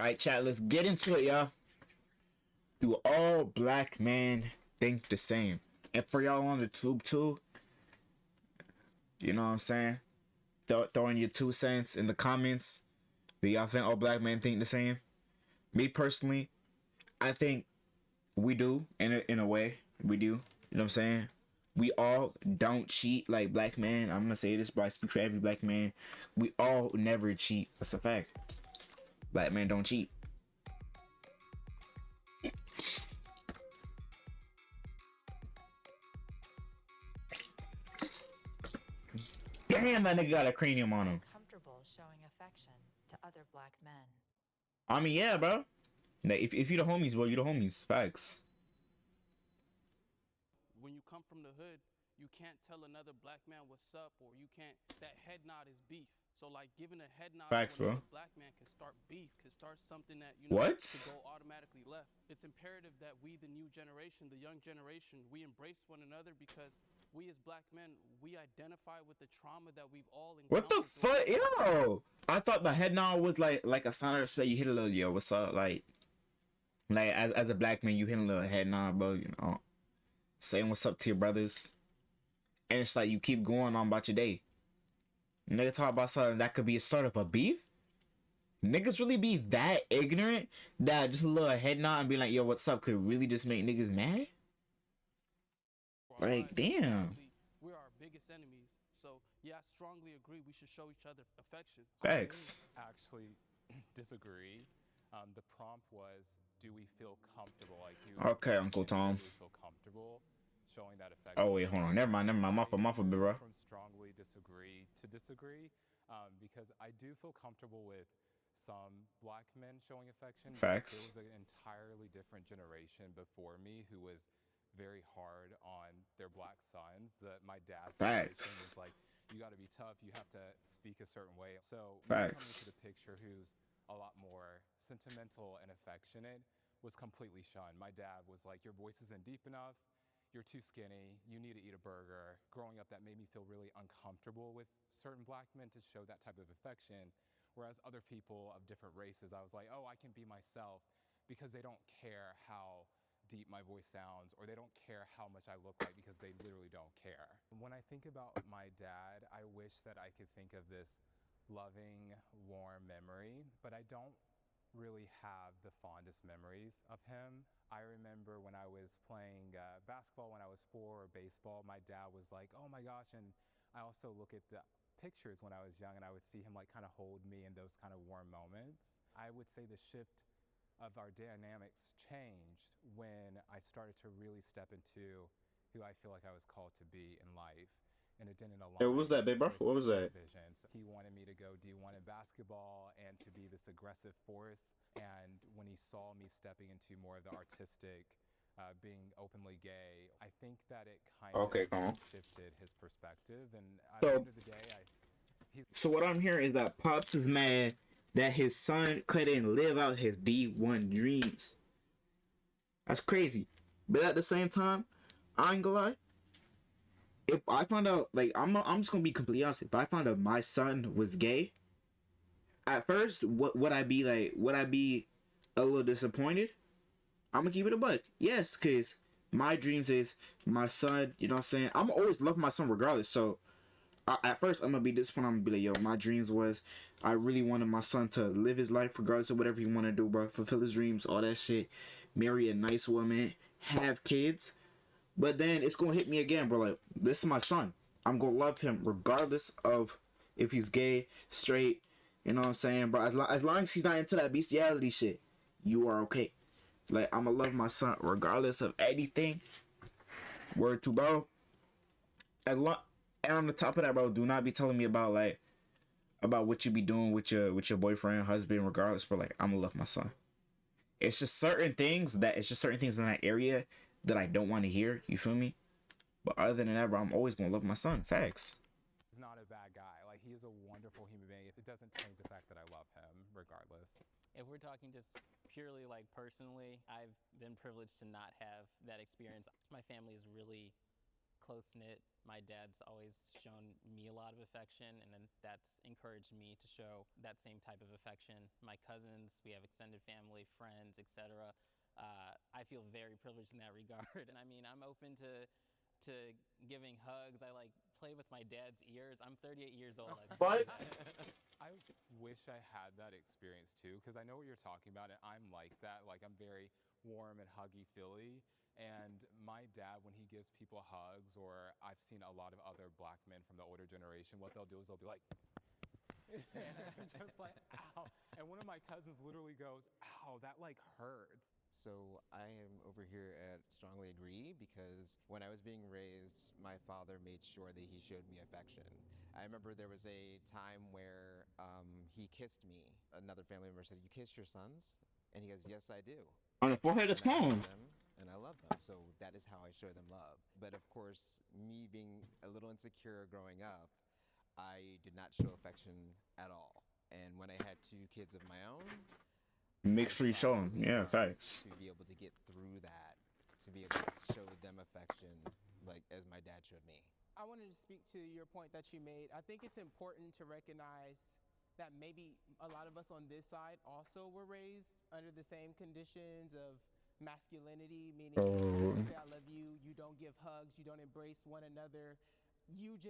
Alright, chat, let's get into it, y'all. Do all black men think the same? And for y'all on the tube too, you know what I'm saying? Throw in your 2 cents in the comments. Do y'all think all black men think the same? Me personally, I think we do in a way. We do. You know what I'm saying? We all don't cheat like black men. I'm gonna say this, but I speak for every black man. We all never cheat. That's a fact. Black men don't cheat. Damn, that nigga got a cranium on him. Comfortable showing affection to other black men. I mean, yeah, bro. Like, if you the homies, bro, you the homies. Facts. When you come from the hood, you can't tell another black man what's up, or you can't. That head nod is beef. So like giving a head nod Facts, to bro. another black man can start beef, can start something that could go automatically left. It's imperative that we, the new generation, the young generation, we embrace one another, because we as black men, we identify with the trauma that we've all encountered. What the fuck, yo? I thought the head nod was like a sign of respect. You hit a little, yo, what's up? Like as a black man, you hit a little head nod, bro. You know, saying what's up to your brothers, and it's like you keep going on about your day. Nigga talk about something that could be a start of a beef. Niggas really be that ignorant that just a little head nod and be like, yo, what's up, could really just make niggas mad? Like, damn. We're our biggest enemies. So yeah, I strongly agree we should show each other affection. Facts. I actually disagree. The prompt was, do we feel comfortable? Like, okay, Uncle Tom. Do we feel comfortable showing that affection? Oh wait, hold on. Never mind. My fault, bro. From strongly disagree to disagree, because I do feel comfortable with some black men showing affection. Facts. There was an entirely different generation before me who was very hard on their black sons. That my dad's generation was like, you got to be tough, you have to speak a certain way. So coming to the picture who's a lot more sentimental and affectionate was completely shunned. My dad was like, your voice isn't deep enough, you're too skinny, you need to eat a burger. Growing up, that made me feel really uncomfortable with certain black men to show that type of affection. Whereas other people of different races, I was like, oh, I can be myself, because they don't care how deep my voice sounds, or they don't care how much I look like, because they literally don't care. When I think about my dad, I wish that I could think of this loving, warm memory, but I don't really have the fondest memories of him. I remember when I was playing basketball when I was 4, or baseball, my dad was like, oh my gosh, and I also look at the pictures when I was young, and I would see him like kind of hold me in those kind of warm moments. I would say the shift of our dynamics changed when I started to really step into who I feel like I was called to be in life. And it didn't align. Hey, what was that, babe, bro? What was that? Visions. He wanted me to go D1 in basketball and to be this aggressive force. And when he saw me stepping into more of the artistic, being openly gay, I think that it kind of shifted his perspective. And at the end of the day, so what I'm hearing is that Pops is mad that his son couldn't live out his D1 dreams. That's crazy. But at the same time, I ain't gonna lie. If I found out, like, I'm just gonna be completely honest. If I found out my son was gay, at first, would I be like? Would I be a little disappointed? I'm gonna keep it a buck. Yes, cause my dreams is my son. You know what I'm saying? I'm always love my son regardless. So at first, I'm gonna be disappointed. I'm gonna be like, yo, my dreams was I really wanted my son to live his life regardless of whatever he want to do, bro. Fulfill his dreams, all that shit. Marry a nice woman, have kids. But then it's gonna hit me again, bro. Like, this is my son. I'm gonna love him regardless of if he's gay, straight. You know what I'm saying, bro? As long as he's not into that bestiality shit, you are okay. Like, I'm gonna love my son regardless of anything. Word to bro. And on the top of that, bro, do not be telling me about what you be doing with your boyfriend, husband, regardless, bro. Like, I'm gonna love my son. It's just certain things in that area that I don't want to hear, you feel me? But other than that, bro, I'm always gonna love my son. Facts. He's not a bad guy. Like, he is a wonderful human being. It doesn't change the fact that I love him, regardless. If we're talking just purely like personally, I've been privileged to not have that experience. My family is really close knit. My dad's always shown me a lot of affection, and then that's encouraged me to show that same type of affection. My cousins, we have extended family, friends, etc. I feel very privileged in that regard, and I mean, I'm open to giving hugs. I like play with my dad's ears. I'm 38 years old. What? I wish I had that experience too, because I know what you're talking about, and I'm like that. Like, I'm very warm and huggy-feely. And my dad, when he gives people hugs, or I've seen a lot of other black men from the older generation, what they'll do is they'll be like, and I'm just like, ow. And one of my cousins literally goes, ow, that like hurts. So I am over here at strongly agree, because when I was being raised, my father made sure that he showed me affection. I remember there was a time where he kissed me. Another family member said, "You kiss your sons?" And he goes, "Yes, I do." On the forehead, it's And I love home. them, and I love them. So that is how I show them love. But of course, me being a little insecure growing up, I did not show affection at all. And when I had 2 kids of my own, Make I sure you show tried them. really Yeah, hard facts. to be able to get through that, to be able to show them affection like as my dad showed me. I wanted to speak to your point that you made. I think it's important to recognize that maybe a lot of us on this side also were raised under the same conditions of masculinity, meaning you don't say I love you, you don't give hugs, you don't embrace one another. You're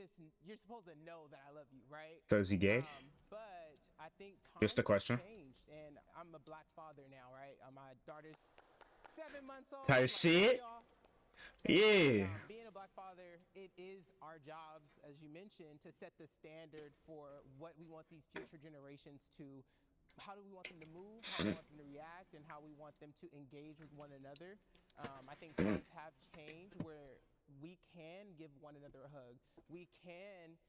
supposed to know that I love you, right? So is he gay? But I think Just a times have question. changed, and I'm a black father now, right? My daughter's 7 months old. Type like, shit. y'all. Yeah. Being a black father, it is our jobs, as you mentioned, to set the standard for what we want these future generations to, how do we want them to move, how we want them to react, and how we want them to engage with one another. I think times have changed where we can give one another a hug. We can,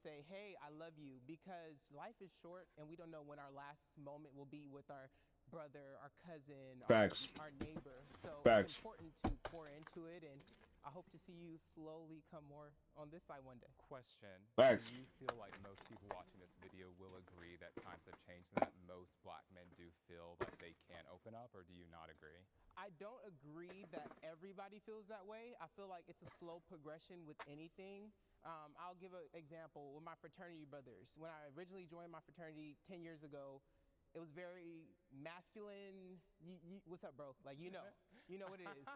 say, hey, I love you, because life is short and we don't know when our last moment will be with our brother, our cousin, Facts. our neighbor. So Facts. it's important to pour into it, and I hope to see you slowly come more on this side one day. Question. Facts. Do you feel like most people watching this video will agree that times have changed and that most black men do feel like they can open up, or do you not agree? I don't agree that everybody feels that way. I feel like it's a slow progression with anything. I'll give an example with my fraternity brothers. When I originally joined my fraternity 10 years ago, it was very masculine. What's up, bro? Like, you know what it is.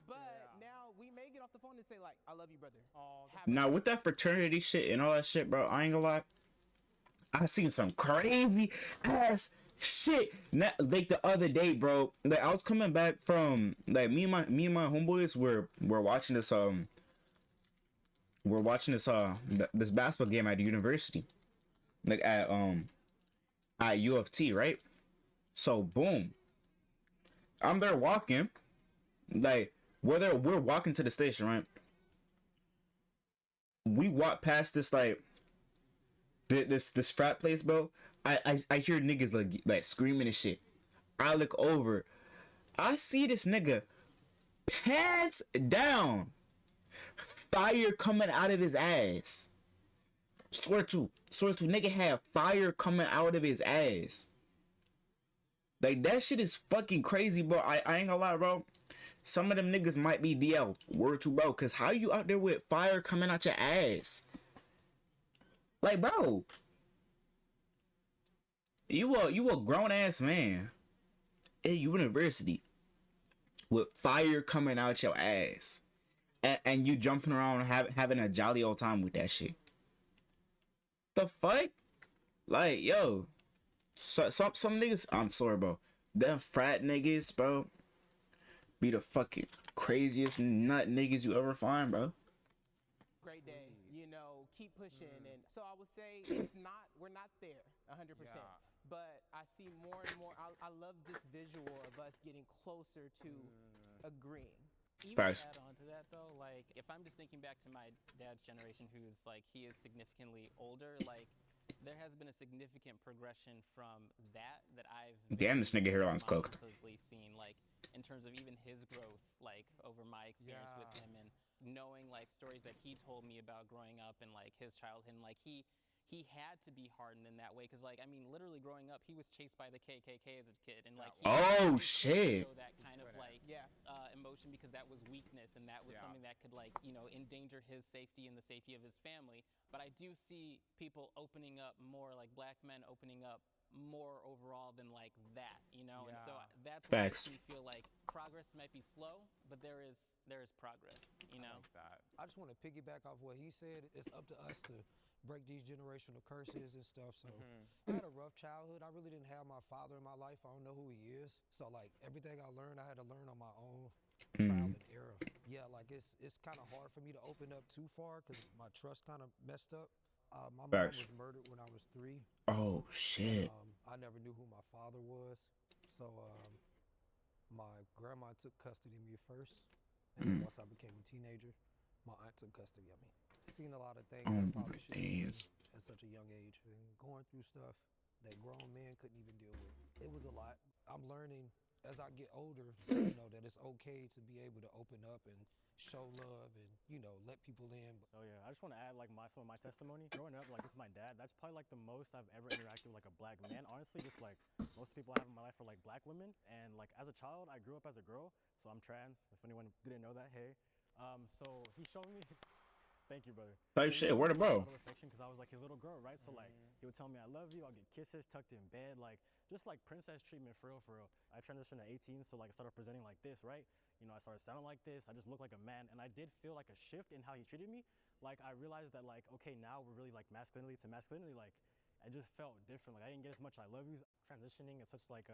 But now we may get off the phone and say, like, I love you, brother. Now with that fraternity shit and all that shit, bro, I ain't gonna lie. I seen some crazy ass shit. Like the other day, bro. Like I was coming back from like me and my homeboys were watching this this basketball game at the university, like at U of T, right? So boom, I'm there walking, like we're walking to the station, right? We walk past this like this frat place, bro. I hear niggas like screaming and shit. I look over, I see this nigga pants down, fire coming out of his ass. Swear to nigga had fire coming out of his ass. Like that shit is fucking crazy, bro. I ain't gonna lie, bro. Some of them niggas might be DL. Word to bro, cause how you out there with fire coming out your ass? Like, bro, you a grown ass man in university with fire coming out your ass, and you jumping around having a jolly old time with that shit. The fuck? Like, yo, some niggas. I'm sorry, bro. Them frat niggas, bro, be the fucking craziest nut niggas you ever find, bro. Great day. Keep pushing. And so I would say we're not there 100%. Yeah. But I see more and more. I love this visual of us getting closer to agreeing. Even Facts. to add on to that though, like if I'm just thinking back to my dad's generation, who's like he is significantly older, like there has been a significant progression from that I've Damn, this nigga hairline's cooked. positively seen, like in terms of even his growth, like over my experience with him, and knowing like stories that he told me about growing up and like his childhood, and like he had to be hardened in that way, because like I mean literally growing up he was chased by the KKK as a kid, and like he Oh had to shit. show that kind of like Yeah. emotion transition because that was weakness and that was something that could, like, you know, endanger his safety and the safety of his family. But I do see people opening up more, like black men opening up more overall than like that, you know. And so that's what makes me feel like progress might be slow, but there is progress, you know. I just want to piggyback off what he said. It's up to us to break these generational curses and stuff. So I had a rough childhood. I really didn't have my father in my life. I don't know who he is. So like everything I learned, I had to learn on my own, trial and error. Yeah, like it's kind of hard for me to open up too far because my trust kind of messed up. My mom was murdered when I was 3. Oh shit. I never knew who my father was. So my grandma took custody of me first. And then once I became a teenager, my aunt took custody of me. Seen a lot of things I probably shouldn't have seen at such a young age. And going through stuff that grown men couldn't even deal with. It was a lot. I'm learning as I get older, you know, that it's okay to be able to open up and show love and, you know, let people in. Oh yeah, I just want to add like some of my testimony. Growing up like with my dad, that's probably like the most I've ever interacted with like a black man. Honestly, just like most people I have in my life are like black women. And like as a child, I grew up as a girl, so I'm trans. If anyone didn't know that, hey. So he showed me. Thank you, brother. Like shit, where the bro? Affection because I was like his little girl, right? So like he would tell me I love you. I'll get kisses tucked in bed, like just like princess treatment for real, for real. I transitioned at 18, so like I started presenting like this, right? You know, I started sounding like this. I just looked like a man, and I did feel like a shift in how he treated me. Like I realized that like okay, now we're really like masculinity to masculinity. Like I just felt different. Like I didn't get as much I love yous. Transitioning at such like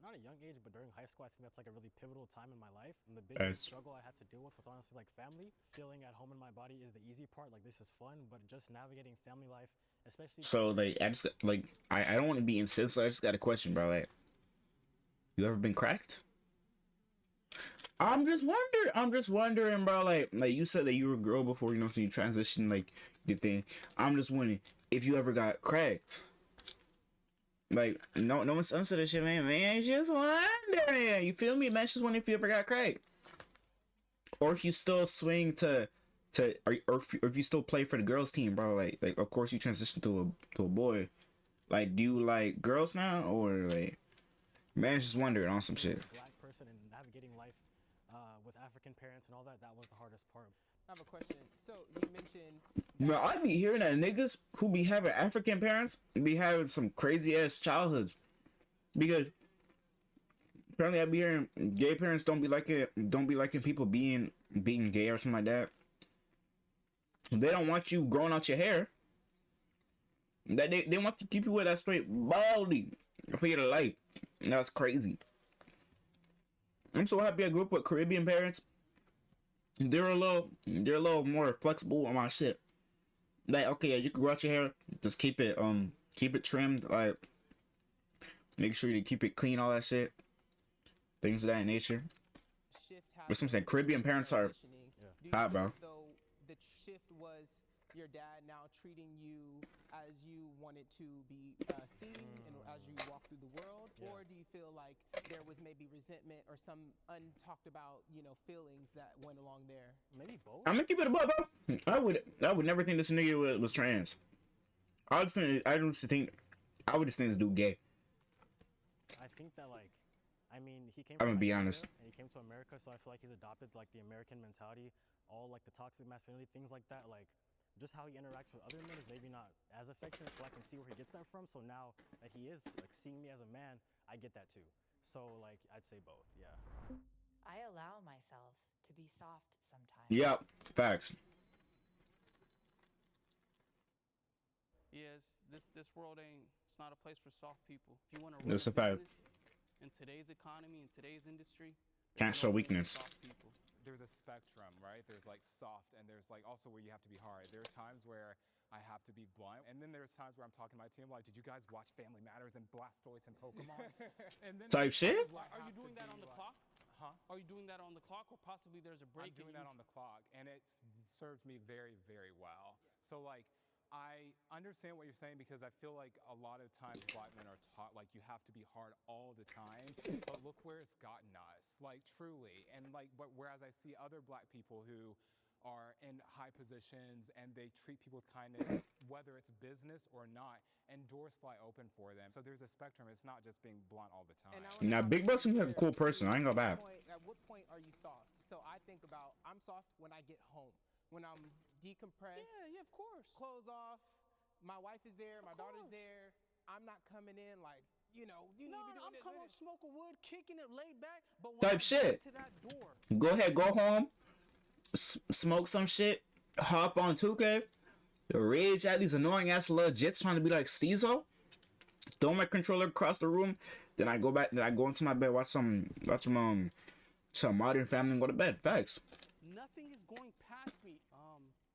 not a young age, but during high school, I think that's like a really pivotal time in my life. And the biggest struggle I had to deal with was honestly like family. Feeling at home in my body is the easy part. Like this is fun, but just navigating family life, especially. So like I just like I don't want to be insensitive. I just got a question, bro. Like, you ever been cracked? I'm just wondering, bro. Like you said that you were a girl before, you know, so you transitioned like your thing. I'm just wondering if you ever got cracked. Like, no one's answered this shit, man. Man, just wondering. You feel me, man? Just wondering if you ever got cracked, or if you still swing or if you still play for the girls team, bro. Like of course you transitioned to a boy. Like, do you like girls now, or like, man, just wondering on some shit. Black person and navigating life with African parents and all that. That was the hardest part. I have a question. So you mentioned. No, I be hearing that niggas who be having African parents be having some crazy ass childhoods, because apparently I be hearing gay parents don't be liking people being gay or something like that. They don't want you growing out your hair. That they want to keep you with that straight baldy for your life. And that's crazy. I'm so happy I grew up with Caribbean parents. They're a little more flexible on my shit. Like, okay, yeah, you can grow out your hair, just keep it trimmed, like make sure you keep it clean, all that shit, things of that nature. But some saying Caribbean parents are hot, bro. Though the shift was your dad now treating you as you wanted to be seen and as you walk through the world, or do you feel like there was maybe resentment or some untalked about, you know, feelings that went along there? Maybe both. I'm gonna keep it above, bro. I would never think this nigga was trans. I would just think this dude gay. I think that like, I mean, he came. I'm from gonna be Nigeria, honest. And he came to America, so I feel like he's adopted like the American mentality, all like the toxic masculinity, things like that. Like, just how he interacts with other men is maybe not as affectionate, so I can see where he gets that from. So now that he is like seeing me as a man, I get that too. So like, I'd say both, yeah. I allow myself to be soft sometimes. Yep, facts. Yes, this world it's not a place for soft people. If you want to run That's a a fact. business in today's economy, in today's industry, Can't show weakness. soft people. There's a spectrum, right? There's like soft, and there's like also where you have to be hard. There are times where I have to be blunt, and then there's times where I'm talking to my team like, did you guys watch Family Matters and Blastoise and Pokemon? And then Type shit? Are you doing that on the clock? Huh? Are you doing that on the clock, or possibly there's a break? I'm doing that on the clock, and it serves me very, very well. So like, I understand what you're saying, because I feel like a lot of times black men are taught like you have to be hard all the time, but look where it's gotten us, like truly. And like, but whereas I see other black people who are in high positions and they treat people with kindness, whether it's business or not, and doors fly open for them. So there's a spectrum. It's not just being blunt all the time. Now, Big Bro seems like a cool person. I ain't gonna bad. At what point are you soft? So think about, I'm soft when I get home. When I'm decompressed. Yeah, of course. Clothes off. My wife is there. My daughter's course. there. I'm not coming in like, you need to be doing I'm this. coming smoking wood, kicking it, laid back. But when Type I shit. get to that door, Go ahead, go home, smoke some shit, hop on 2K, rage at these annoying ass little jits trying to be like Steezo, throw my controller across the room, then I go into my bed, watch some Modern Family and go to bed. Facts. nothing is going past me.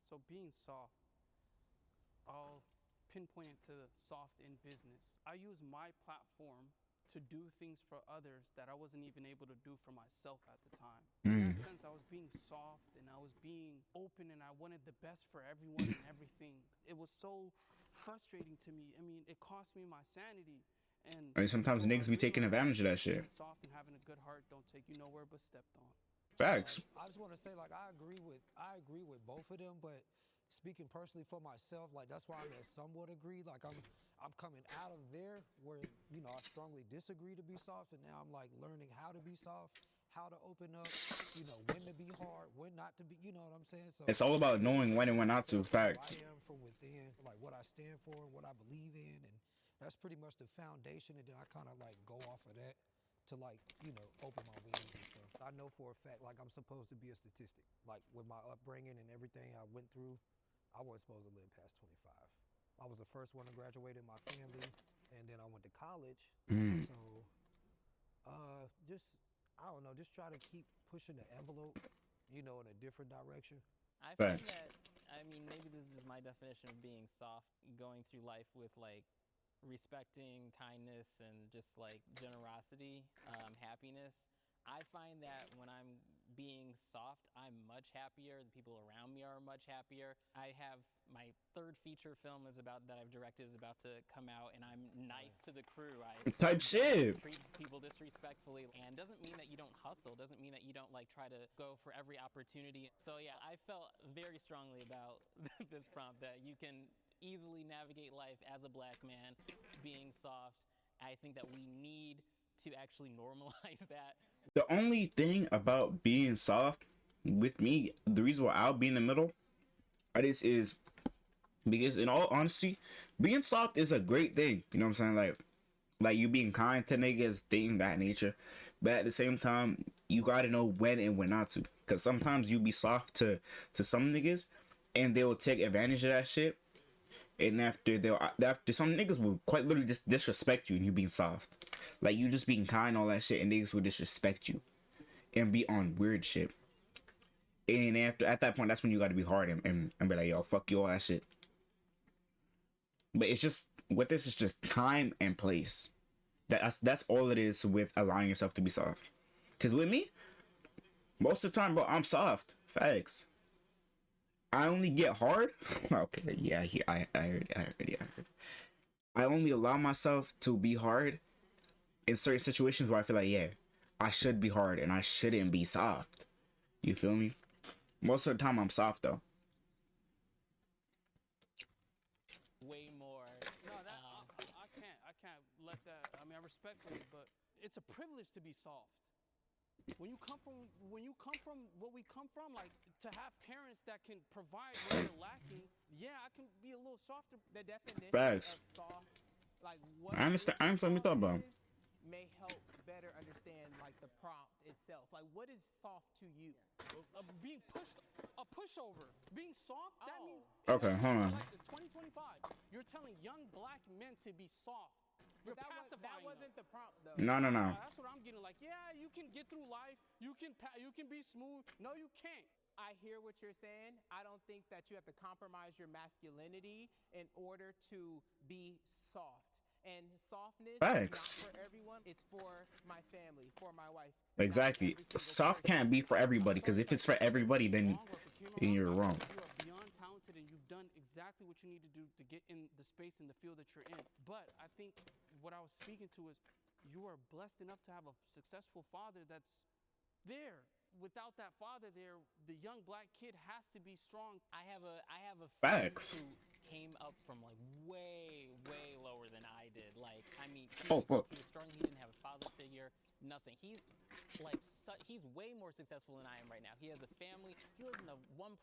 So being soft, I'll pinpoint it to soft in business. I use my platform to do things for others that I wasn't even able to do for myself at the time. In that sense, I was being soft and I was being open and I wanted the best for everyone and everything. It was so frustrating to me. I mean, it cost me my sanity. And sometimes so niggas be taking advantage of that shit. being soft and having a good heart don't take you nowhere but stepped on. Facts. I just want to say, like, I agree with both of them, but speaking personally for myself, like, that's why I'm at somewhat agree. Like, I'm coming out of there where, I strongly disagree to be soft, and now I'm like learning how to be soft, how to open up, when to be hard, when not to be, you know what I'm saying? So It's all about knowing when and when not to. Facts. I am from within, like what I stand for and what I believe in, and that's pretty much the foundation, and then I kind of like go off of that to like, open my wings and stuff. I know for a fact, like I'm supposed to be a statistic. Like with my upbringing and everything I went through, I wasn't supposed to live past 25. I was the first one to graduate in my family, and then I went to college. So, I don't know, just try to keep pushing the envelope, in a different direction. I find Facts. that, I mean, maybe this is just my definition of being soft, going through life with like respecting kindness and just like generosity, happiness. I find that when I'm being soft, I'm much happier. The people around me are much happier. I have my third feature film that I've directed is about to come out, and I'm nice to the crew. I Type shit. treat people disrespectfully, and doesn't mean that you don't hustle. Doesn't mean that you don't like try to go for every opportunity. So yeah, I felt very strongly about this prompt that you can easily navigate life as a black man, being soft. I think that we need to actually normalize that. The only thing about being soft with me, the reason why I'll be in the middle of this is because, in all honesty, being soft is a great thing. You know what I'm saying? Like you being kind to niggas, things of that nature. But at the same time, you gotta know when and when not to. Cause sometimes you be soft to some niggas, and they will take advantage of that shit. And after some niggas will quite literally just disrespect you, and you being soft, like you just being kind, all that shit, and niggas will disrespect you, and be on weird shit. And at that point, that's when you got to be hard and be like, yo, fuck you, all that shit. But it's just with this, it's just time and place. That's all it is with allowing yourself to be soft. Cause with me, most of the time, bro, I'm soft. Facts. I only get hard. Okay, yeah, I heard. I only allow myself to be hard in certain situations where I feel like, yeah, I should be hard and I shouldn't be soft. You feel me? Most of the time, I'm soft though. Way more. No, I can't let that. I mean, I respect it, but it's a privilege to be soft. When you come from what we come from, like to have parents that can provide what you're lacking, yeah, I can be a little softer. The definition Facts. of soft, like what I understand what you thought about. may help better understand like the prompt itself. Like what is soft to you? Being pushed, a pushover. Being soft, that means Okay, hold on. Like it's 2025. You're telling young black men to be soft. You're That pacifying wasn't them. the prompt though. No. That's what I'm getting. Like, yeah, you can get through life. You can be smooth. No, you can't. I hear what you're saying. I don't think that you have to compromise your masculinity in order to be soft. And softness Facts. is not for everyone. It's for my family, for my wife. Exactly. Soft can't be for everybody, because if it's for everybody, then you're wrong. You are beyond talented, and you've done exactly what you need to do to get in the space and the field that you're in. But I think what I was speaking to is you are blessed enough to have a successful father that's there. Without that father there, the young black kid has to be strong. I have a friend Facts. who came up from like way lower than I did. Like, I mean, Oh, fuck. he was strong. He didn't have a father figure. Nothing. He's like he's way more successful than I am right now. He has a family. He lives in a $1.7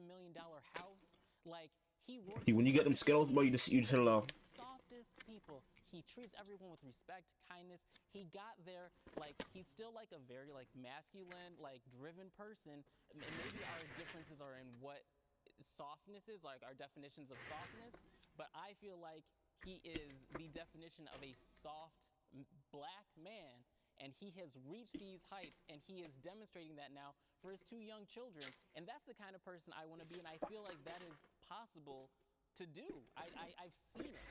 million house. Like, he works. When you get them Skittles, boy, you just hit a low. Softest people. He treats everyone with respect, kindness. He got there, like, he's still like a very like masculine, like driven person. And maybe our differences are in what softness is, like our definitions of softness. But I feel like he is the definition of a soft black man. And he has reached these heights, and he is demonstrating that now for his 2 young children. And that's the kind of person I want to be, and I feel like that is possible to do. I've seen it.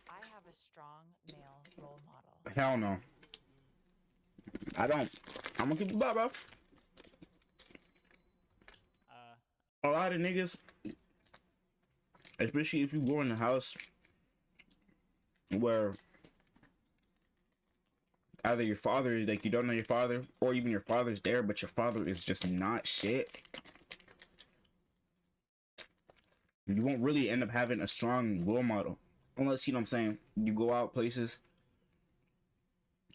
I have a strong male role model. Hell no. I don't. I'm gonna keep it up, bro. A lot of niggas, especially if you go in a house where either your father is like, you don't know your father, or even your father's there but your father is just not shit, you won't really end up having a strong role model unless, you know what I'm saying, you go out places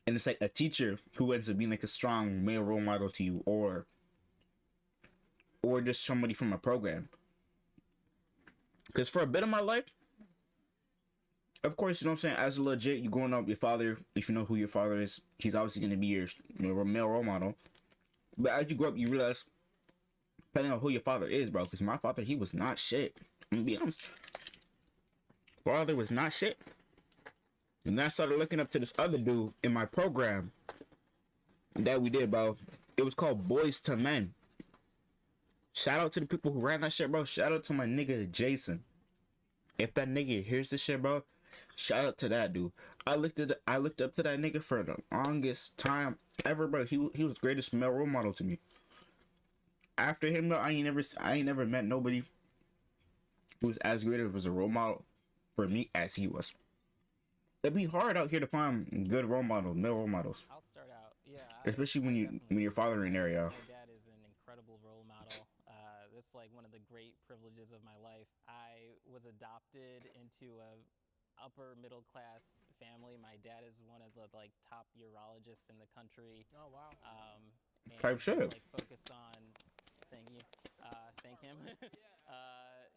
and it's like a teacher who ends up being like a strong male role model to you, or just somebody from a program. Because for a bit of my life, of course, you know what I'm saying, as a legit, you growing up, your father, if you know who your father is, he's obviously going to be your male role model. But as you grow up, you realize, depending on who your father is, bro, because my father, he was not shit. I'm going to be honest. Father was not shit. And then I started looking up to this other dude in my program that we did, bro. It was called Boys to Men. Shout out to the people who ran that shit, bro. Shout out to my nigga Jason. If that nigga hears this shit, bro, shout out to that dude. I looked up to that nigga for the longest time ever, bro. He was the greatest male role model to me. After him, though, I ain't never met nobody who was as great as a role model for me as he was. It'd be hard out here to find good role models, male role models. I'll start out, yeah. Especially when your father in there, yo. My dad is an incredible role model. That's like one of the great privileges of my life. I was adopted into a upper middle class family. My dad is one of the like top urologists in the country. Oh wow. And Type shit. Like focused on, thank you, thank him.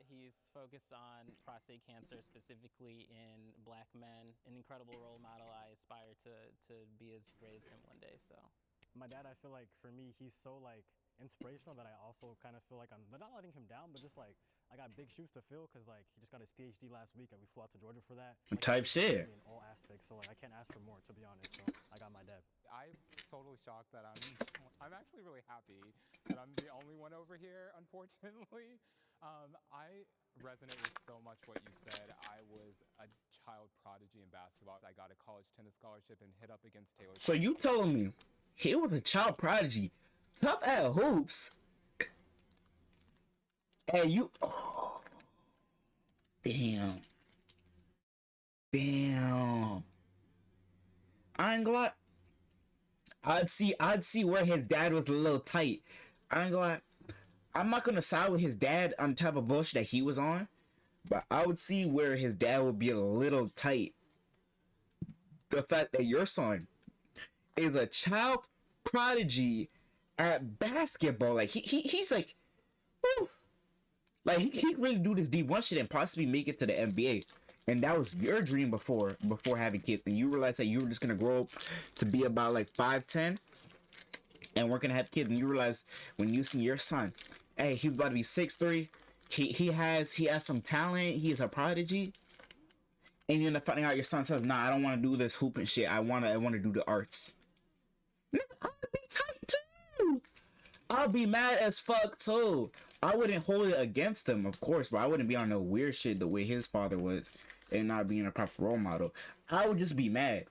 He's focused on prostate cancer, specifically in black men. An incredible role model. I aspire to be as great as him one day. So, My dad, I feel like for me, he's so like inspirational that I also kind of feel like I'm not letting him down, but just like I got big shoes to fill because like he just got his PhD last week and we flew out to Georgia for that. Like, Type shit. In all aspects, so like I can't ask for more, to be honest. So I got my dad. I'm totally shocked that I'm actually really happy that I'm the only one over here, unfortunately. I resonate with so much what you said. I was a child prodigy in basketball. I got a college tennis scholarship and hit up against Taylor. So you telling me he was a child prodigy, tough at hoops, and you? Oh, damn. I ain't gonna lie. I'd see where his dad was a little tight. I ain't gonna lie. I'm not gonna side with his dad on the type of bullshit that he was on, but I would see where his dad would be a little tight. The fact that your son is a child prodigy at basketball, like he's like, whew, like he can really do this D1 shit and possibly make it to the NBA. And that was your dream before having kids, and you realized that you were just gonna grow up to be about like 5'10", and we're gonna have kids, and you realize when you see your son, hey, he's about to be 6'3", he has some talent, he is a prodigy, and you end up finding out your son says, nah, I don't want to do this hooping shit, I want to do the arts. I'll be tight too. I'll be mad as fuck too. I wouldn't hold it against him, of course, but I wouldn't be on no weird shit the way his father was and not being a proper role model. I would just be mad.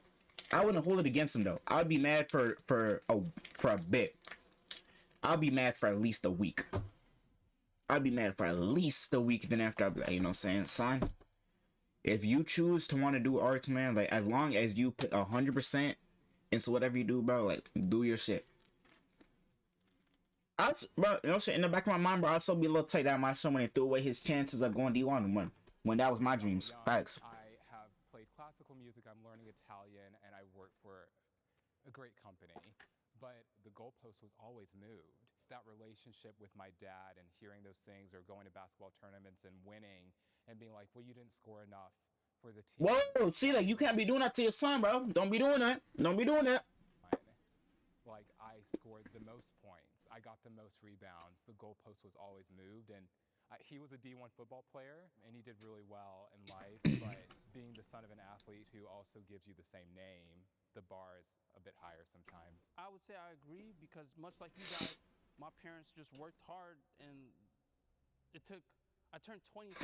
I wouldn't hold it against him though. I'd be mad for a bit. I'll be mad for at least a week. I'd be mad for at least a week. Then after, I'll be like, you know what I'm saying, son? If you choose to want to do arts, man, like as long as you put 100% into whatever you do, bro, like do your shit. Bro, you know, in the back of my mind, bro, I'd still be a little tight that my son when he threw away his chances of going D1 when that was my dreams. Facts. I have played classical music. I'm learning Italian, and I work for a great company. But the goalpost was always moved. That relationship with my dad and hearing those things, or going to basketball tournaments and winning, and being like, "Well, you didn't score enough for the team." Whoa, see, like, you can't be doing that to your son, bro. Don't be doing that. Don't be doing that. Like, I scored the most points. I got the most rebounds. The goalpost was always moved, and he was a D1 football player, and he did really well in life. But being the son of an athlete who also gives you the same name, the bar is a bit higher sometimes. I would say I agree, because much like you guys, my parents just worked hard, and I turned 26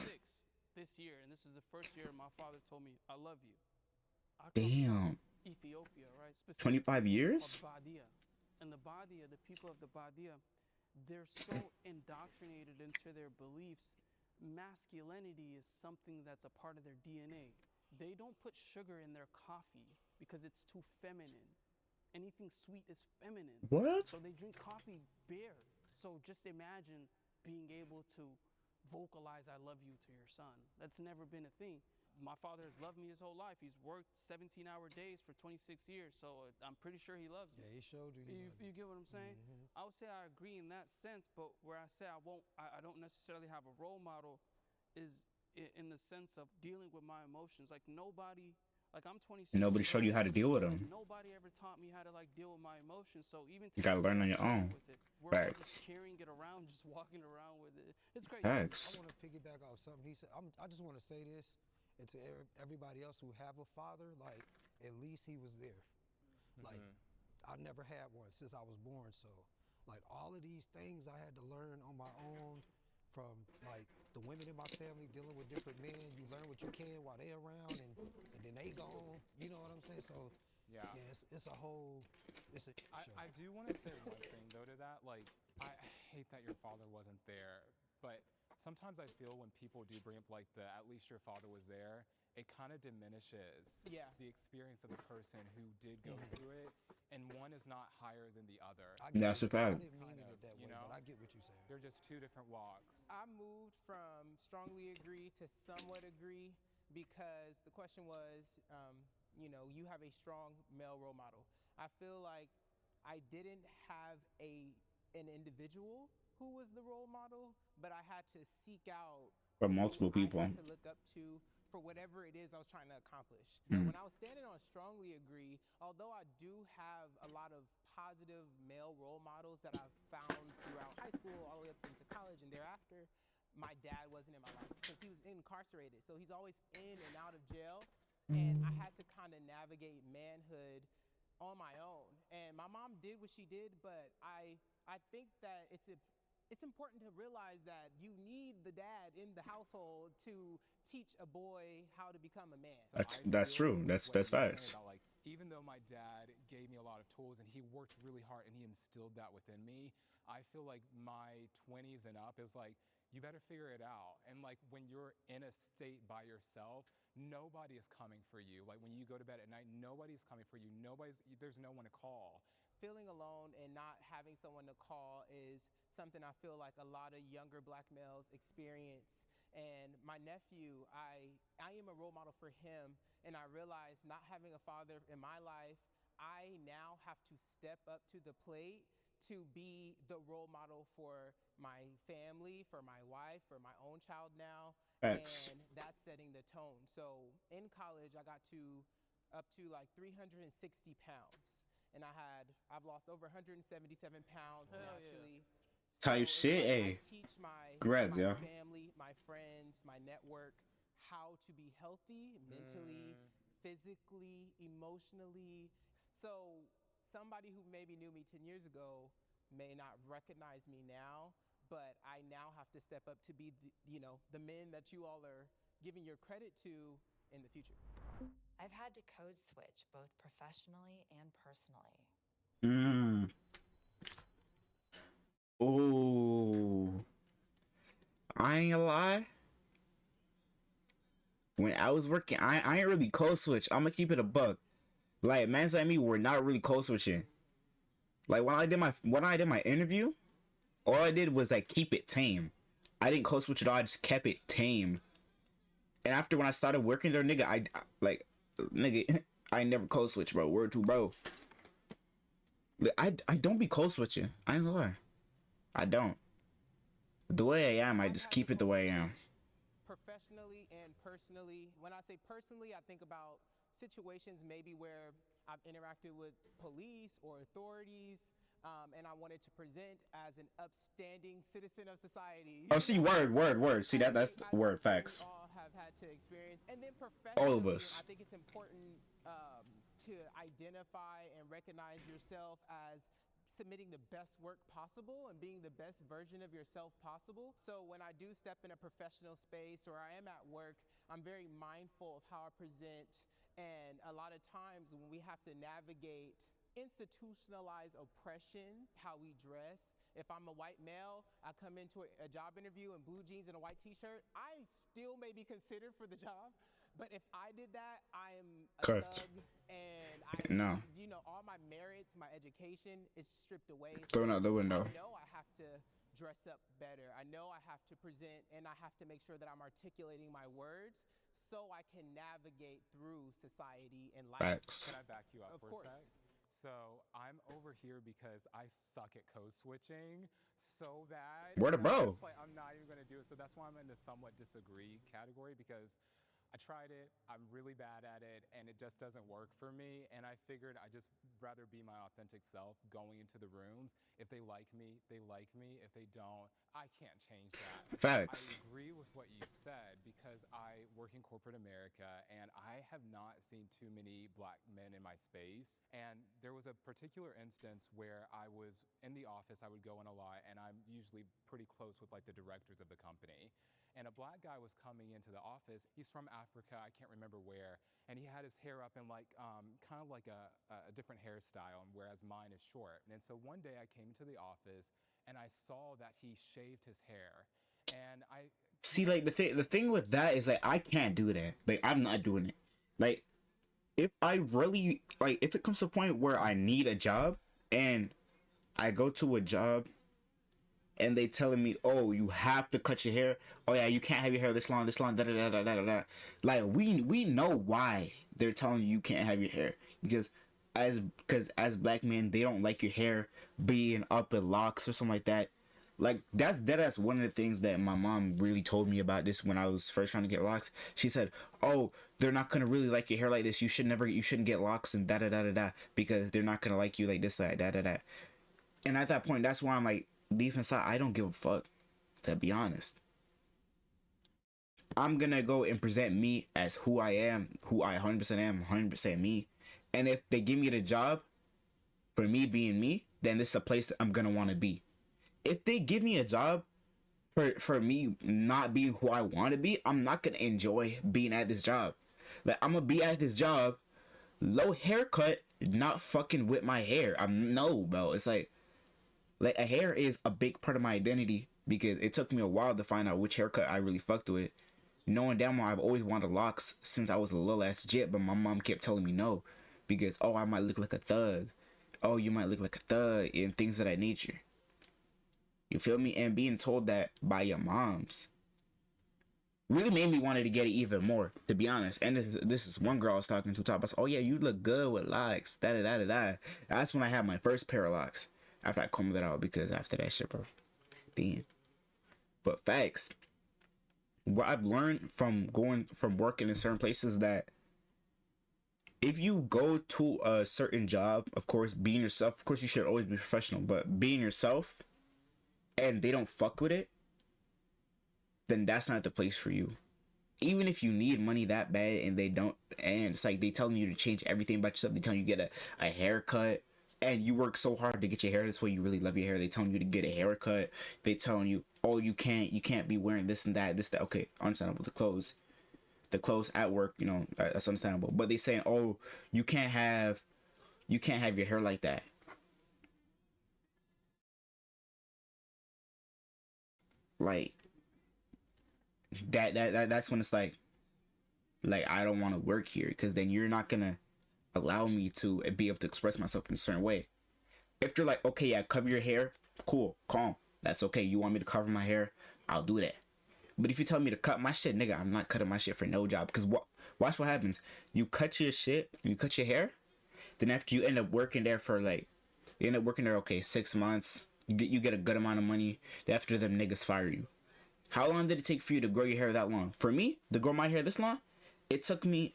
this year, and this is the first year my father told me, "I love you." I come Damn. from Ethiopia, right? 25 years? Badia. And the Badia, the people of the Badia, they're so indoctrinated into their beliefs. Masculinity is something that's a part of their DNA. They don't put sugar in their coffee because it's too feminine. Anything sweet is feminine. What? So they drink coffee bare. So just imagine being able to vocalize "I love you" to your son. That's never been a thing. My father has loved me his whole life. He's worked 17-hour days for 26 years, so I'm pretty sure he loves me. Yeah, he showed you. You get what I'm saying? I would say I agree in that sense, but where I say I don't necessarily have a role model is in the sense of dealing with my emotions. Like, nobody, like, I'm 26. Nobody showed you how to deal with them. Nobody ever taught me how to, like, deal with my emotions. So even you gotta learn on your own. We're all Facts. just carrying it around, just walking around with it. It's crazy. Facts. I want to piggyback off something he said. I just want to say this, and to everybody else who have a father, like, at least he was there. Like, I never had one since I was born, so, like, all of these things I had to learn on my own, from, like, the women in my family dealing with different men. You learn what you can while they around, and then they gone. You know what I'm saying? So, yeah, it's a whole, it's a show. I do want to say one thing, though, to that. Like, I hate that your father wasn't there, but sometimes I feel when people do bring up, like, at least your father was there, it kind of diminishes the experience of the person who did go through it, and one is not higher than the other. That's a fact. I didn't mean it that way, but I get what you're saying. They're just two different walks. I moved from strongly agree to somewhat agree, because the question was, you have a strong male role model. I feel like I didn't have an individual who was the role model, but I had to seek out For multiple people. I had to look up to for whatever it is I was trying to accomplish. When I was standing on strongly agree, although I do have a lot of positive male role models that I've found throughout high school all the way up into college and thereafter, my dad wasn't in my life because he was incarcerated. So he's always in and out of jail. And I had to kind of navigate manhood on my own. And my mom did what she did, but I think that it's important to realize that you need the dad in the household to teach a boy how to become a man. That's true. That's facts. Like, even though my dad gave me a lot of tools and he worked really hard and he instilled that within me, I feel like my 20s and up is like, you better figure it out. And, like, when you're in a state by yourself, nobody is coming for you. Like, when you go to bed at night, nobody's coming for you. There's no one to call. Feeling alone and not having someone to call is something I feel like a lot of younger black males experience. And my nephew, I am a role model for him, and I realized not having a father in my life, I now have to step up to the plate to be the role model for my family, for my wife, for my own child now. Thanks. And that's setting the tone. So in college, I got up to like 360 pounds. And I've lost over 177 pounds naturally. Type shit, I hey. teach my family, my friends, my network how to be healthy mentally, physically, emotionally. So somebody who maybe knew me 10 years ago may not recognize me now, but I now have to step up to be the men that you all are giving your credit to in the future. I've had to code switch both professionally and personally. Oh, I ain't gonna lie. When I was working, I ain't really code switch. I'm gonna keep it a buck. Like, mans like me were not really code switching. Like, when I did my interview, All I did was like keep it tame. I didn't code switch at all. I just kept it tame. And after when I started working there, nigga, nigga, I ain't never code switch, bro. Word to bro. I don't be code switching. I ain't gonna lie. I don't. The way I am, I just keep it the way I am. Professionally and personally. When I say personally, I think about situations maybe where I've interacted with police or authorities, and I wanted to present as an upstanding citizen of society. Oh, see, word. See, that's word, facts. We all have had to experience. And then professionally, all of us. I think it's important to identify and recognize yourself as submitting the best work possible and being the best version of yourself possible. So when I do step in a professional space or I am at work, I'm very mindful of how I present. And a lot of times when we have to navigate institutionalized oppression, how we dress. If I'm a white male, I come into a job interview in blue jeans and a white t-shirt, I still may be considered for the job. But if I did that, I am a correct. thug, and you know, all my merits, my education is stripped away. Thrown out the window. I know I have to dress up better. I know I have to present, and I have to make sure that I'm articulating my words so I can navigate through society and life. Facts. Can I back you up for a sec? So I'm over here because I suck at code switching so bad. Word of bro. I'm not even gonna do it. So that's why I'm in the somewhat disagree category, because I tried it, I'm really bad at it, and it just doesn't work for me. And I figured I'd just rather be my authentic self going into the rooms. If they like me, they like me. If they don't, I can't change that. Facts. I agree with what you said because I work in corporate America and I have not seen too many black men in my space. And there was a particular instance where I was in the office, I would go in a lot, and I'm usually pretty close with like the directors of the company. And a black guy was coming into the office. He's from Africa, I can't remember where, and he had his hair up in like kind of like a different hairstyle, whereas mine is short. And so one day I came into the office and I saw that he shaved his hair, and I see, like the thing with that is like I can't do that. Like I'm not doing it. Like if I really like, if it comes to a point where I need a job and I go to a job and they telling me, oh, you have to cut your hair. Oh yeah, you can't have your hair this long, da da da da da da. Like we know why they're telling you can't have your hair, because as black men, they don't like your hair being up in locks or something like that. Like that's one of the things that my mom really told me about this when I was first trying to get locks. She said, oh, they're not gonna really like your hair like this. You shouldn't get locks and da da da da da, because they're not gonna like you like this, that, da da da. And at that point, that's why I'm like, deep inside, I don't give a fuck, to be honest. I'm gonna go and present me as who I am, who I 100% am, 100% me. And if they give me the job for me being me, then this is a place that I'm gonna want to be. If they give me a job for me not being who I want to be, I'm not gonna enjoy being at this job. Like I'm gonna be at this job, low haircut, not fucking with my hair. No, bro. It's like a hair is a big part of my identity, because it took me a while to find out which haircut I really fucked with. Knowing damn well I've always wanted locks since I was a little ass jit, but my mom kept telling me no, because oh, I might look like a thug. Oh, you might look like a thug, and things of that nature. You feel me? And being told that by your moms really made me wanted to get it even more, to be honest. And this is one girl I was talking to, talk about, oh yeah, you look good with locks, da da da da da. That's when I had my first pair of locks. After I combed it out, because after that shit, bro, damn. But facts, what I've learned from working in certain places, that if you go to a certain job, of course, being yourself, of course you should always be professional, but being yourself, and they don't fuck with it, then that's not the place for you. Even if you need money that bad and they don't, and it's like they telling you to change everything about yourself, they telling you to get a haircut, and you work so hard to get your hair this way, you really love your hair, they telling you to get a haircut, they telling you, oh, you can't be wearing this and that, okay, understandable, the clothes at work, you know, that's understandable, but they saying, oh, you can't have your hair like that. Like that's when it's like I don't want to work here, because then you're not gonna allow me to be able to express myself in a certain way. If they're like, okay, yeah, cover your hair, cool, calm, That's okay. You want me to cover my hair? I'll do that. But if you tell me to cut my shit, nigga, I'm not cutting my shit for no job. Because watch what happens. You cut your shit, you cut your hair, then after you end up working there for like, you end up working there, okay, 6 months, you get a good amount of money. Then after them niggas fire you. How long did it take for you to grow your hair that long? For me, to grow my hair this long, it took me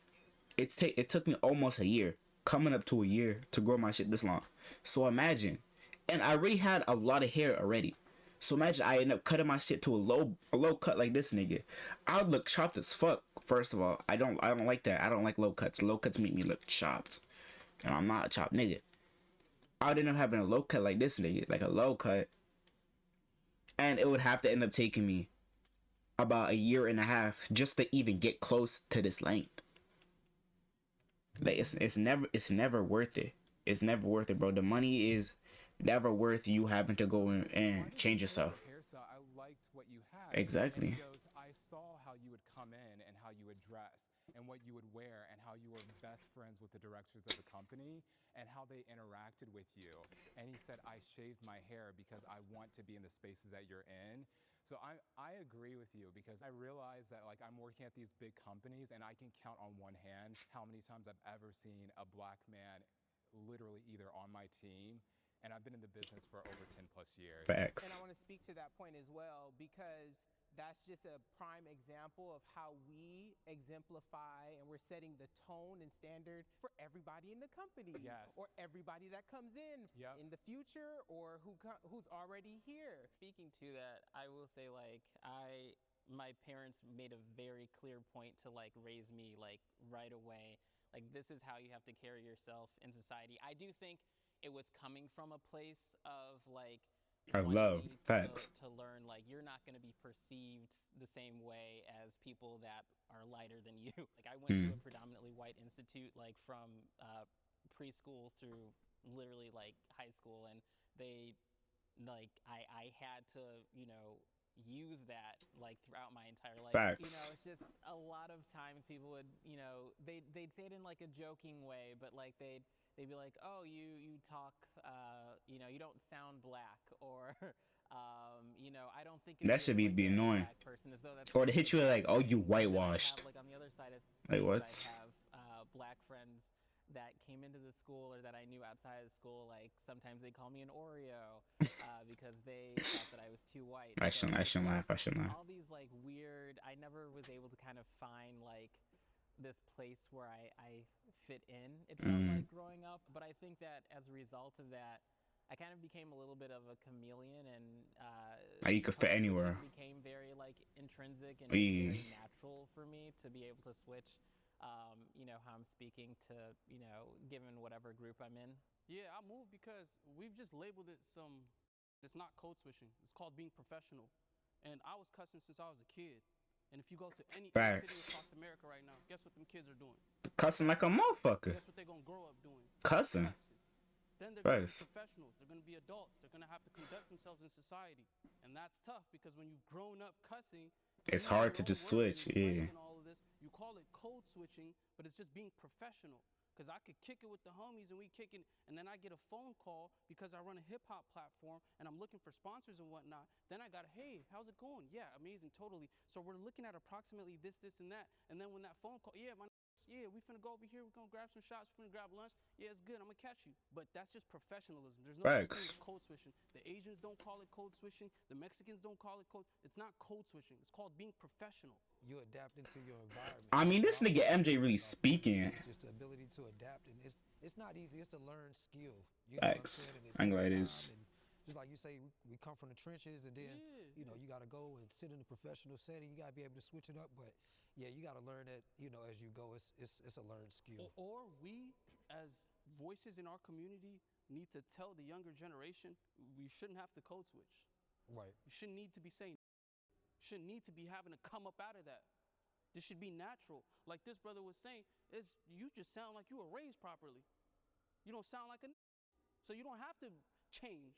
almost a year, coming up to a year to grow my shit this long. So imagine, and I already had a lot of hair already. So imagine I end up cutting my shit to a low cut like this, nigga. I would look chopped as fuck. First of all, I don't like that. I don't like low cuts. Low cuts make me look chopped, and I'm not a chopped nigga. I would end up having a low cut like this, nigga, like a low cut, and it would have to end up taking me about a year and a half just to even get close to this length. Like it's never worth it. It's never worth it, bro. The money is never worth you having to go and change yourself. I liked what you had. Exactly. And he goes, I saw how you would come in and how you would dress and what you would wear and how you were best friends with the directors of the company and how they interacted with you. And he said, I shaved my hair because I want to be in the spaces that you're in. So I agree with you because I realize that like I'm working at these big companies and I can count on one hand how many times I've ever seen a black man literally either on my team, and I've been in the business for over 10 plus years. Facts. And I want to speak to that point as well, because that's just a prime example of how we exemplify and we're setting the tone and standard for everybody in the company. Yes. Or everybody that comes in in the future, or who's already here. Speaking to that, I will say like my parents made a very clear point to like raise me like right away. Like this is how you have to carry yourself in society. I do think it was coming from a place of like I love facts. to learn like you're not going to be perceived the same way as people that are lighter than you. Like I went to a predominantly white institute like from preschool through literally like high school, and they like I had to, you know, use that like throughout my entire life. Facts. You know, it's just a lot of times people would, you know, they'd say it in like a joking way, but like they'd be like, oh, you talk, you know, you don't sound black, or you know, I don't think that should be annoying. person, as though that's or to hit you like, oh, you whitewashed. Have, like on the other side of like what? I have black friends that came into the school or that I knew outside of school. Like sometimes they call me an Oreo because they thought that I was too white. I shouldn't laugh. All these like weird. I never was able to kind of find like this place where I fit in. It felt like growing up, but I think that as a result of that, I kind of became a little bit of a chameleon, and you could fit anywhere. It became very like intrinsic and very natural for me to be able to switch. You know, how I'm speaking to, you know, given whatever group I'm in. Yeah, I moved because we've just labeled it it's not code switching. It's called being professional. And I was cussing since I was a kid. And if you go to any city across America right now, guess what them kids are doing? Cussing like a motherfucker. Guess what they're going to grow up doing? Cussing. Then they're going to be professionals. They're going to be adults. They're going to have to conduct themselves in society. And that's tough because when you've grown up cussing, it's hard to just switch. Yeah. And all of this, you call it code switching, but it's just being professional. Because I could kick it with the homies and we kick it, and then I get a phone call because I run a hip hop platform and I'm looking for sponsors and whatnot. Then I got hey, how's it going? Yeah, amazing, totally. So we're looking at approximately this, and that. And then when that phone call, we finna go over here, we're gonna grab some shots, we're gonna grab lunch. Yeah, it's good, I'm gonna catch you. But that's just professionalism. There's no such thing as code switching. The Asians don't call it code switching. The Mexicans don't call it code. It's not code switching. It's called being professional. You adapt into your environment. I mean, this nigga MJ really speaking. Just the ability to adapt, and it's not easy. It's a learned skill. Facts. I'm glad it is. Just like you say, we come from the trenches, and then you know you got to go and sit in a professional setting. You got to be able to switch it up, but yeah, you got to learn that, you know, as you go. It's a learned skill. Or we, as voices in our community, need to tell the younger generation we shouldn't have to code switch. Right. You shouldn't need to be saying. Shouldn't need to be having to come up out of that. This should be natural. Like this brother was saying, you just sound like you were raised properly. You don't sound like so you don't have to change.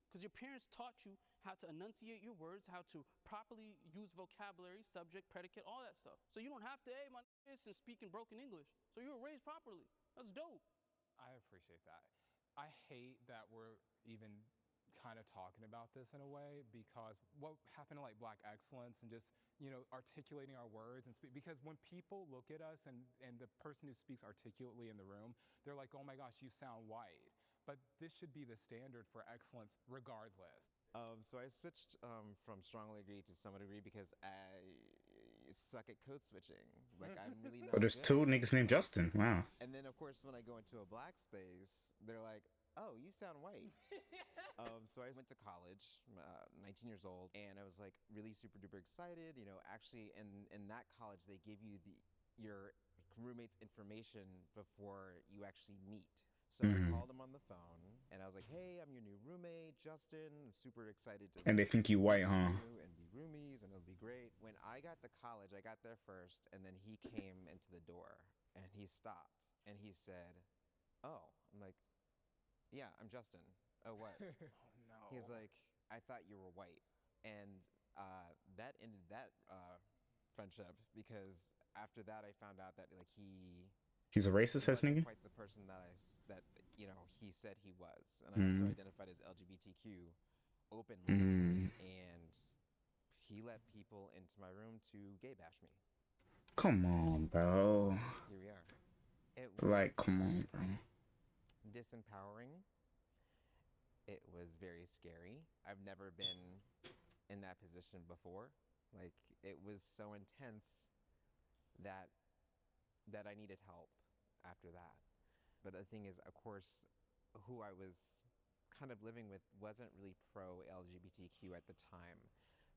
Because your parents taught you how to enunciate your words, how to properly use vocabulary, subject, predicate, all that stuff. So you don't have to, hey, my and speak in broken English. So you were raised properly. That's dope. I appreciate that. I hate that we're even kind of talking about this in a way, because what happened to like Black excellence and just, you know, articulating our words and speak, because when people look at us and the person who speaks articulately in the room, they're like, oh my gosh, you sound white. But this should be the standard for excellence regardless. So I switched from strongly agree to somewhat agree because I suck at code switching. Like, I'm really not Oh, there's good. two niggas named Justin. Wow. And then, of course, when I go into a black space, they're like, oh, you sound white. So I went to college, 19 years old, and I was like really super duper excited. You know, actually, in that college, they give you your roommate's information before you actually meet. So I called him on the phone, and I was like, hey, I'm your new roommate, Justin. I'm super excited to And they think you white, huh? and be roomies, and it'll be great. When I got to college, I got there first, and then he came into the door, and he stopped, and he said, oh. I'm like, yeah, I'm Justin. Oh, what? Oh no. He's like, I thought you were white. And that ended that friendship, because after that I found out that like He's a racist, ass wasn't nigga? quite the person that you know he said he was. And I also identified as LGBTQ openly. And he let people into my room to gay bash me. Come on, bro. So, here we are. It was Like, come on, bro. disempowering. It was very scary. I've never been in that position before. Like, it was so intense that I needed help after that. But the thing is, of course, who I was kind of living with wasn't really pro LGBTQ at the time.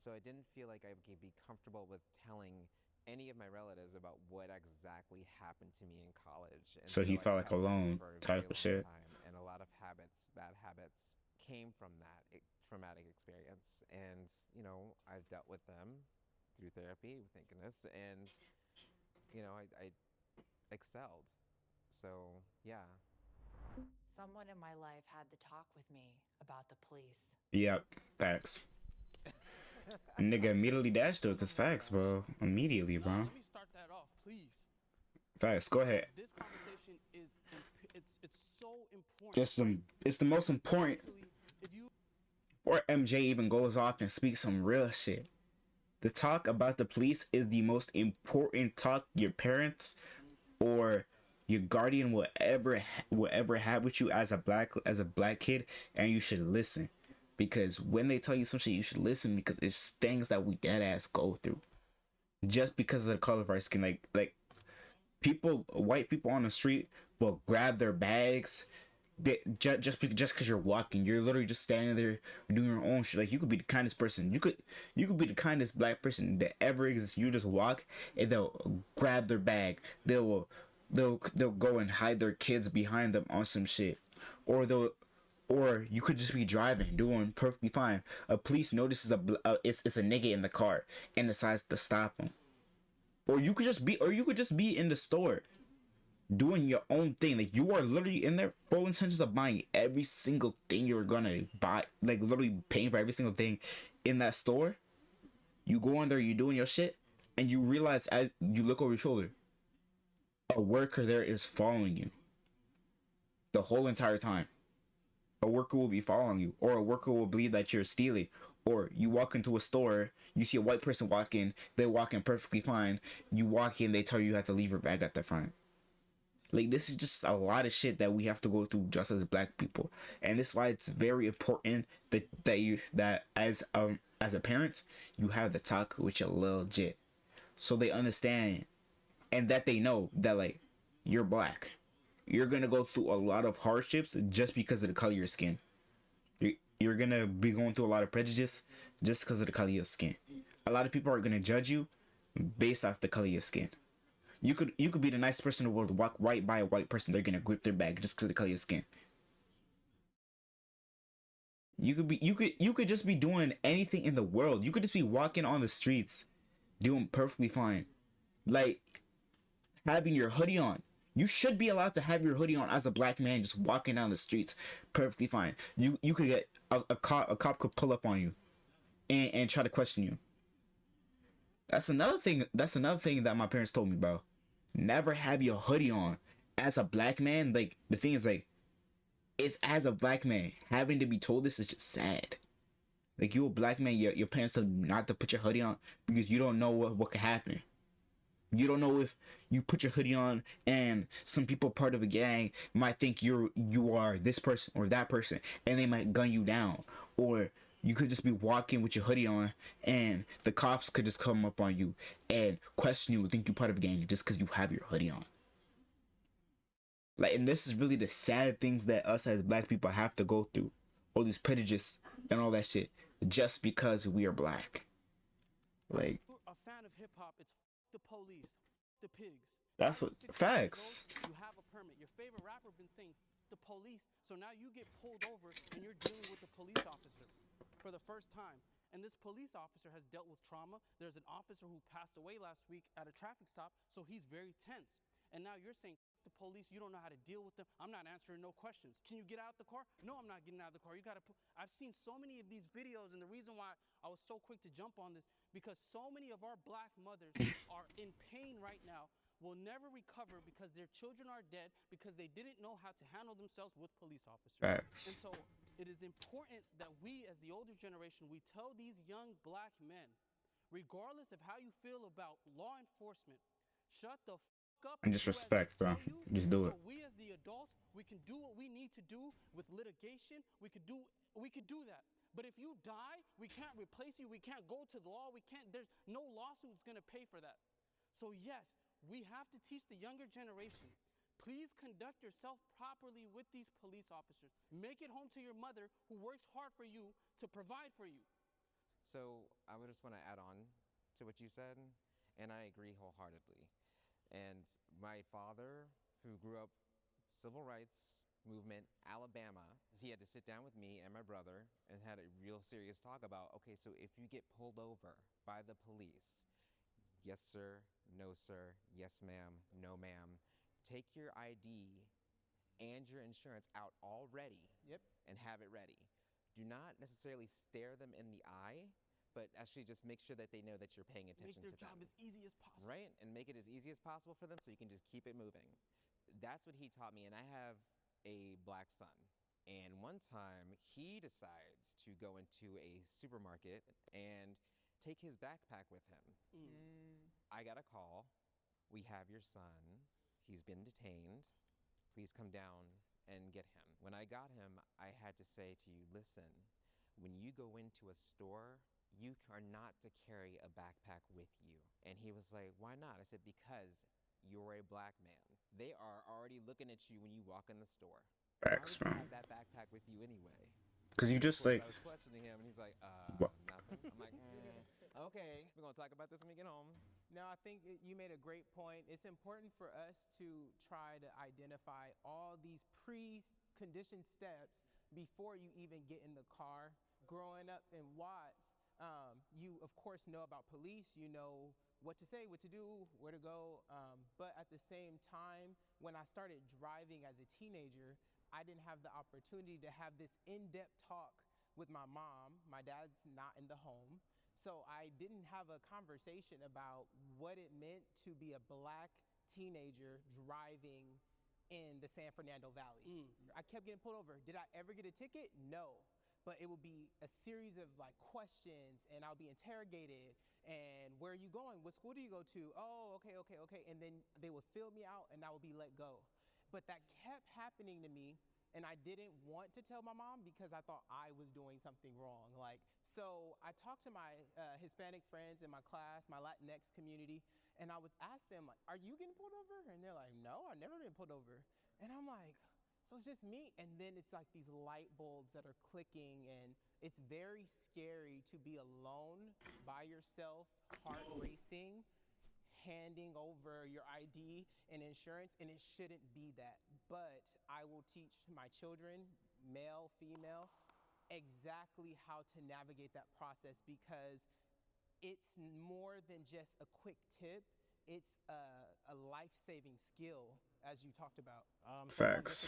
So I didn't feel like I could be comfortable with telling any of my relatives about what exactly happened to me in college. And So he I felt like kept it alone for a type very of long shit. time. And a lot of bad habits came from that traumatic experience. And, you know, I've dealt with them through therapy, thank goodness. And, you know, I excelled. So, yeah. Someone in my life had the talk with me about the police. Yep, facts. Nigga immediately dashed to it, cause facts, bro. Immediately, bro. Let me start that off, please. Facts, go ahead. This conversation is it's so important. It's the most important. If you Or MJ even goes off and speaks some real shit. The talk about the police is the most important talk your parents or your guardian will ever have with you as a black kid, and you should listen, because when they tell you some shit, you should listen, because it's things that we dead ass go through just because of the color of our skin. Like white people on the street will grab their bags. Just because you're walking, you're literally just standing there doing your own shit. Like, you could be the kindest person, you could be the kindest black person that ever exists. You just walk and they'll grab their bag, they'll go and hide their kids behind them on some shit, or you could just be driving doing perfectly fine. A police notices it's a nigga in the car and decides to stop him. Or you could just be in the store doing your own thing. Like, you are literally in there full intentions of buying every single thing you're gonna buy, like literally paying for every single thing in that store. You go in there, you doing your shit, and you realize as you look over your shoulder, a worker there is following you the whole entire time. A worker will be following you, or a worker will believe that you're stealing. Or you walk into a store, you see a white person walk in, they walk in perfectly fine. You walk in, they tell you have to leave your bag at the front. Like, this is just a lot of shit that we have to go through just as black people, and this is why it's very important that as a parent, you have the talk with your little jit, so they understand, and that they know that, like, you're black, you're gonna go through a lot of hardships just because of the color of your skin. You're gonna be going through a lot of prejudice just because of the color of your skin. A lot of people are gonna judge you based off the color of your skin. You could be the nice person in the world, walk right by a white person, they're gonna grip their bag just because of the color of your skin. You could just be doing anything in the world. You could just be walking on the streets, doing perfectly fine, like having your hoodie on. You should be allowed to have your hoodie on as a black man, just walking down the streets, perfectly fine. You could get a cop could pull up on you, and try to question you. That's another thing that my parents told me, bro. Never have your hoodie on as a black man. Like, the thing is, like, it's as a black man having to be told this is just sad. Like, you a black man, your parents tell you not to put your hoodie on because you don't know what could happen. You don't know if you put your hoodie on and some people part of a gang might think you are this person or that person, and they might gun you down. Or you could just be walking with your hoodie on and the cops could just come up on you and question you and think you're part of a gang just because you have your hoodie on. Like, and this is really the sad things that us as black people have to go through. All these prejudice and all that shit just because we are black. Like, a fan of hip hop, it's the police, the pigs. That's what facts. You have a permit. Your favorite rapper been saying the police, so now you get pulled over and you're dealing with a police officer for the first time. And this police officer has dealt with trauma. There's an officer who passed away last week at a traffic stop, so he's very tense. And now you're saying the police, you don't know how to deal with them. I'm not answering no questions. Can you get out the car? No, I'm not getting out of the car. You gotta I've seen so many of these videos, and the reason why I was so quick to jump on this, because so many of our black mothers are in pain right now, will never recover because their children are dead because they didn't know how to handle themselves with police officers. Facts. And so it is important that we, as the older generation, we tell these young black men, regardless of how you feel about law enforcement, shut the up and just respect, bro. Just do it. So we as the adults, we can do what we need to do with litigation. We could do that. But if you die, we can't replace you. We can't go to the law. There's no lawsuit that's gonna pay for that. So yes, we have to teach the younger generation. Please conduct yourself properly with these police officers. Make it home to your mother who works hard for you to provide for you. So I would just want to add on to what you said, and I agree wholeheartedly. And my father, who grew up civil rights movement, Alabama, he had to sit down with me and my brother and had a real serious talk about, okay, so if you get pulled over by the police, yes, sir, no, sir, yes, ma'am, no, ma'am, take your ID and your insurance out already. Yep. And have it ready. Do not necessarily stare them in the eye, but actually just make sure that they know that you're paying attention to them. Make their job as easy as possible. Right? And make it as easy as possible for them so you can just keep it moving. That's what he taught me. And I have a black son. And one time he decides to go into a supermarket and take his backpack with him. I got a call. We have your son. He's been detained. Please come down and get him. When I got him, I had to say to you, listen, when you go into a store, you are not to carry a backpack with you. And he was like, why not? I said, because you're a black man. They are already looking at you when you walk in the store. Facts, why would you man. have that backpack with you anyway? Because you just like... I was questioning him, and he's like, what? Nothing. I'm like, okay, we're going to talk about this when we get home. No, I think you made a great point. It's important for us to try to identify all these preconditioned steps before you even get in the car. Growing up in Watts, you, of course, know about police. You know what to say, what to do, where to go. But at the same time, when I started driving as a teenager, I didn't have the opportunity to have this in-depth talk with my mom. My dad's not in the home. So I didn't have a conversation about what it meant to be a black teenager driving in the San Fernando Valley. I kept getting pulled over. Did I ever get a ticket? No. But it would be a series of like questions, and I'll be interrogated. And where are you going? What school do you go to? Oh, okay. And then they would fill me out and I would be let go. But that kept happening to me. And I didn't want to tell my mom because I thought I was doing something wrong. So I talked to my Hispanic friends in my class, my Latinx community, and I would ask them, like, are you getting pulled over? And they're like, no, I've never been pulled over. And I'm like, so it's just me. And then it's like these light bulbs that are clicking, and it's very scary to be alone by yourself, heart racing, handing over your ID and insurance, and it shouldn't be that. But I will teach my children, male, female, exactly how to navigate that process, because it's more than just a quick tip. It's a life-saving skill, as you talked about. Facts.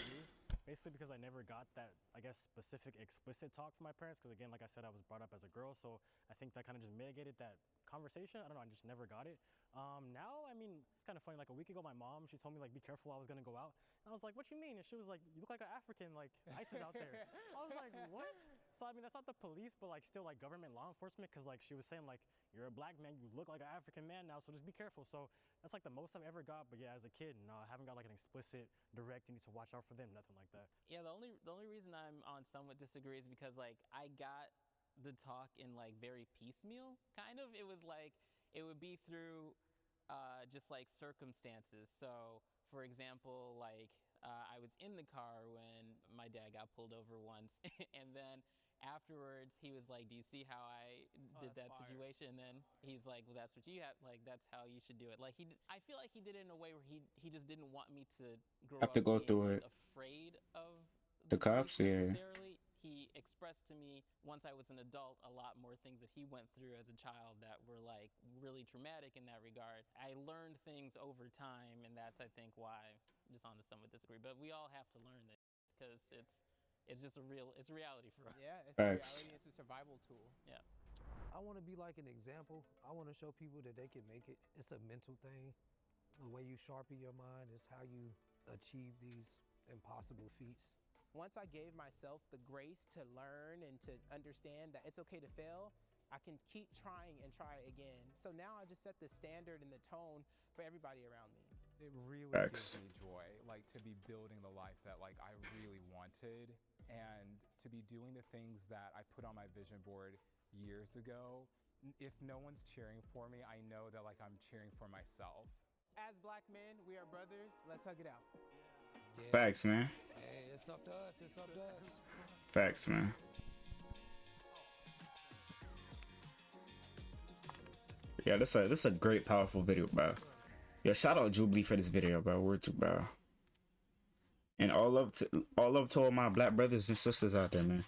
Basically because I never got that, I guess, specific explicit talk from my parents, because again, like I said, I was brought up as a girl, so I think that kind of just mitigated that conversation. I don't know, I just never got it. Now, I mean, it's kind of funny. Like a week ago, my mom, she told me like, be careful, I was gonna go out. And I was like, what you mean? And she was like, you look like an African, like ISIS out there. I was like, what? So I mean, that's not the police, but like still like government law enforcement, because like she was saying like, you're a black man, you look like an African man now, so just be careful. So that's like the most I've ever got. But yeah, as a kid, no, I haven't got like an explicit direct, you need to watch out for them, nothing like that. Yeah, the only reason I'm on somewhat disagree is because like I got the talk in like very piecemeal, kind of. It was like it would be through just like circumstances. So for example, like I was in the car when my dad got pulled over once, and then afterwards he was like, do you see how I did that fire. situation? And then he's like, well, that's what you have, like that's how you should do it. Like I feel like he did it in a way where he just didn't want me to grow Have up to go being through like, it. afraid of The police cops, yeah. necessarily. He expressed to me once I was an adult a lot more things that he went through as a child that were like really traumatic in that regard. I learned things over time, and that's I think why just on the somewhat disagree. But we all have to learn that because it's just it's a reality for us. Yeah, it's Facts. a reality. It's a survival tool. Yeah. I want to be like an example. I want to show people that they can make it. It's a mental thing. The way you sharpen your mind is how you achieve these impossible feats. Once I gave myself the grace to learn and to understand that it's okay to fail, I can keep trying and try again. So now I just set the standard and the tone for everybody around me. It really Facts. gives me joy, like to be building the life that like I really wanted, and to be doing the things that I put on my vision board years ago. If no one's cheering for me, I know that like I'm cheering for myself. As black men, we are brothers. Let's hug it out. Yeah. Facts, man. Hey, it's up to us. It's up to us. Facts, man. Yeah, this a great, powerful video, bro. Yo, shout out Jubilee for this video, bro. Word to, bro. And all love to all my black brothers and sisters out there, man.